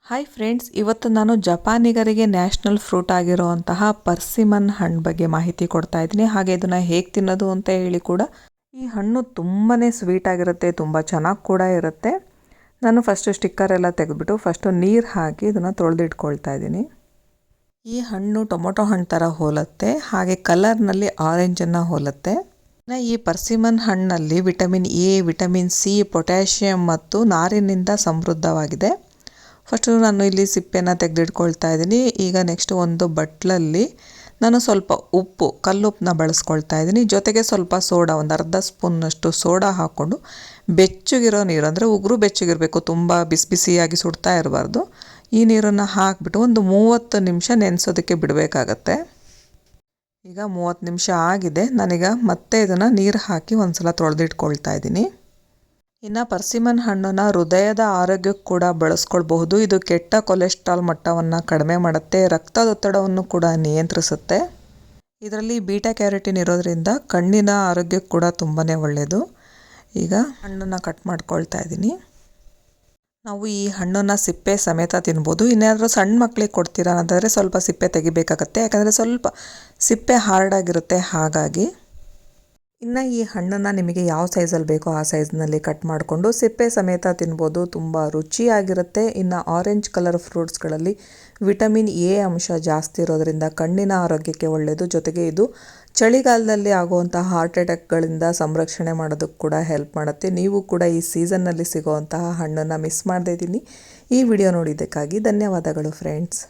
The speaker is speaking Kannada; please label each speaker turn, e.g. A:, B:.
A: ಹಾಯ್ ಫ್ರೆಂಡ್ಸ್, ಇವತ್ತು ನಾನು ಜಪಾನಿಗರಿಗೆ ನ್ಯಾಷನಲ್ ಫ್ರೂಟ್ ಆಗಿರುವಂತಹ ಪರ್ಸಿಮನ್ ಹಣ್ಣು ಬಗ್ಗೆ ಮಾಹಿತಿ ಕೊಡ್ತಾ ಇದ್ದೀನಿ. ಹಾಗೆ ಇದನ್ನು ಹೇಗೆ ತಿನ್ನೋದು ಅಂತ ಹೇಳಿ ಕೂಡ. ಈ ಹಣ್ಣು ತುಂಬಾ ಸ್ವೀಟ್ ಆಗಿರುತ್ತೆ, ತುಂಬ ಚೆನ್ನಾಗಿ ಕೂಡ ಇರುತ್ತೆ. ನಾನು ಫಸ್ಟು ಸ್ಟಿಕ್ಕರ್ ಎಲ್ಲ ತೆಗೆದುಬಿಟ್ಟು ಫಸ್ಟು ನೀರು ಹಾಕಿ ಇದನ್ನು ತೊಳೆದಿಟ್ಕೊಳ್ತಾ ಇದ್ದೀನಿ. ಈ ಹಣ್ಣು ಟೊಮೊಟೊ ಹಣ್ಣು ಥರ ಹೋಲುತ್ತೆ, ಹಾಗೆ ಕಲರ್ನಲ್ಲಿ ಆರೆಂಜನ್ನು ಹೋಲುತ್ತೆ. ಈ ಪರ್ಸಿಮನ್ ಹಣ್ಣಲ್ಲಿ vitamin A, vitamin C, potassium ಮತ್ತು ನಾರಿನಿಂದ ಸಮೃದ್ಧವಾಗಿದೆ. ಫಸ್ಟು ನಾನು ಇಲ್ಲಿ ಸಿಪ್ಪೆನ ತೆಗೆದಿಟ್ಕೊಳ್ತಾ ಇದ್ದೀನಿ. ಈಗ ನೆಕ್ಸ್ಟ್ ಒಂದು ಬಟ್ಲಲ್ಲಿ ನಾನು ಸ್ವಲ್ಪ ಉಪ್ಪು, ಕಲ್ಲುಪ್ಪನ್ನ ಬಳಸ್ಕೊಳ್ತಾ ಇದ್ದೀನಿ. ಜೊತೆಗೆ ಸ್ವಲ್ಪ ಸೋಡಾ, ಒಂದು ಅರ್ಧ ಸ್ಪೂನ್ನಷ್ಟು ಸೋಡಾ ಹಾಕ್ಕೊಂಡು ಬೆಚ್ಚಗಿರೋ ನೀರು, ಅಂದರೆ ಉಗುರು ಬೆಚ್ಚಗಿರಬೇಕು, ತುಂಬ ಬಿಸಿ ಬಿಸಿಯಾಗಿ ಸುಡ್ತಾ ಇರಬಾರ್ದು. ಈ ನೀರನ್ನು ಹಾಕಿಬಿಟ್ಟು ಒಂದು 30 ನಿಮಿಷ ನೆನೆಸೋದಕ್ಕೆ ಬಿಡಬೇಕಾಗತ್ತೆ. ಈಗ 30 ನಿಮಿಷ ಆಗಿದೆ. ನಾನೀಗ ಮತ್ತೆ ಇದನ್ನು ನೀರು ಹಾಕಿ ಒಂದು ಸಲ ತೊಳೆದಿಟ್ಕೊಳ್ತಾ ಇದ್ದೀನಿ. ಇನ್ನು ಪರ್ಸಿಮನ್ ಹಣ್ಣನ್ನು ಹೃದಯದ ಆರೋಗ್ಯಕ್ಕೆ ಕೂಡ ಬಳಸ್ಕೊಳ್ಬಹುದು. ಇದು ಕೆಟ್ಟ ಕೊಲೆಸ್ಟ್ರಾಲ್ ಮಟ್ಟವನ್ನು ಕಡಿಮೆ ಮಾಡುತ್ತೆ, ರಕ್ತದೊತ್ತಡವನ್ನು ಕೂಡ ನಿಯಂತ್ರಿಸುತ್ತೆ. ಇದರಲ್ಲಿ ಬೀಟಾ ಕ್ಯಾರೋಟಿನ್ ಇರೋದ್ರಿಂದ ಕಣ್ಣಿನ ಆರೋಗ್ಯಕ್ಕೆ ಕೂಡ ತುಂಬಾ ಒಳ್ಳೆಯದು. ಈಗ ಹಣ್ಣನ್ನು ಕಟ್ ಮಾಡ್ಕೊಳ್ತಾ ಇದ್ದೀನಿ. ನಾವು ಈ ಹಣ್ಣನ್ನು ಸಿಪ್ಪೆ ಸಮೇತ ತಿನ್ಬೋದು. ಇನ್ಯಾದರೂ ಸಣ್ಣ ಮಕ್ಕಳಿಗೆ ಕೊಡ್ತೀರಾ ಅಂತಂದರೆ ಸ್ವಲ್ಪ ಸಿಪ್ಪೆ ತೆಗಿಬೇಕಾಗತ್ತೆ, ಯಾಕಂದರೆ ಸ್ವಲ್ಪ ಸಿಪ್ಪೆ ಹಾರ್ಡಾಗಿರುತ್ತೆ. ಹಾಗಾಗಿ ಇನ್ನು ಈ ಹಣ್ಣನ್ನು ನಿಮಗೆ ಯಾವ ಸೈಜಲ್ಲಿ ಬೇಕೋ ಆ ಸೈಜ್ನಲ್ಲಿ ಕಟ್ ಮಾಡಿಕೊಂಡು ಸಿಪ್ಪೆ ಸಮೇತ ತಿನ್ಬೋದು, ತುಂಬ ರುಚಿಯಾಗಿರುತ್ತೆ. ಇನ್ನು ಆರೆಂಜ್ ಕಲರ್ ಫ್ರೂಟ್ಸ್ಗಳಲ್ಲಿ ವಿಟಮಿನ್ ಎ ಅಂಶ ಜಾಸ್ತಿ ಇರೋದರಿಂದ ಕಣ್ಣಿನ ಆರೋಗ್ಯಕ್ಕೆ ಒಳ್ಳೆಯದು. ಜೊತೆಗೆ ಇದು ಚಳಿಗಾಲದಲ್ಲಿ ಆಗುವಂತಹ ಹಾರ್ಟ್ ಅಟ್ಯಾಕ್ಗಳಿಂದ ಸಂರಕ್ಷಣೆ ಮಾಡೋದಕ್ಕೆ ಕೂಡ ಹೆಲ್ಪ್ ಮಾಡುತ್ತೆ. ನೀವು ಕೂಡ ಈ ಸೀಸನ್ನಲ್ಲಿ ಸಿಗುವಂತಹ ಹಣ್ಣನ್ನು ಮಿಸ್ ಮಾಡದೇ ಇದ್ದೀನಿ. ಈ ವಿಡಿಯೋ ನೋಡಿದ್ದಕ್ಕಾಗಿ ಧನ್ಯವಾದಗಳು ಫ್ರೆಂಡ್ಸ್.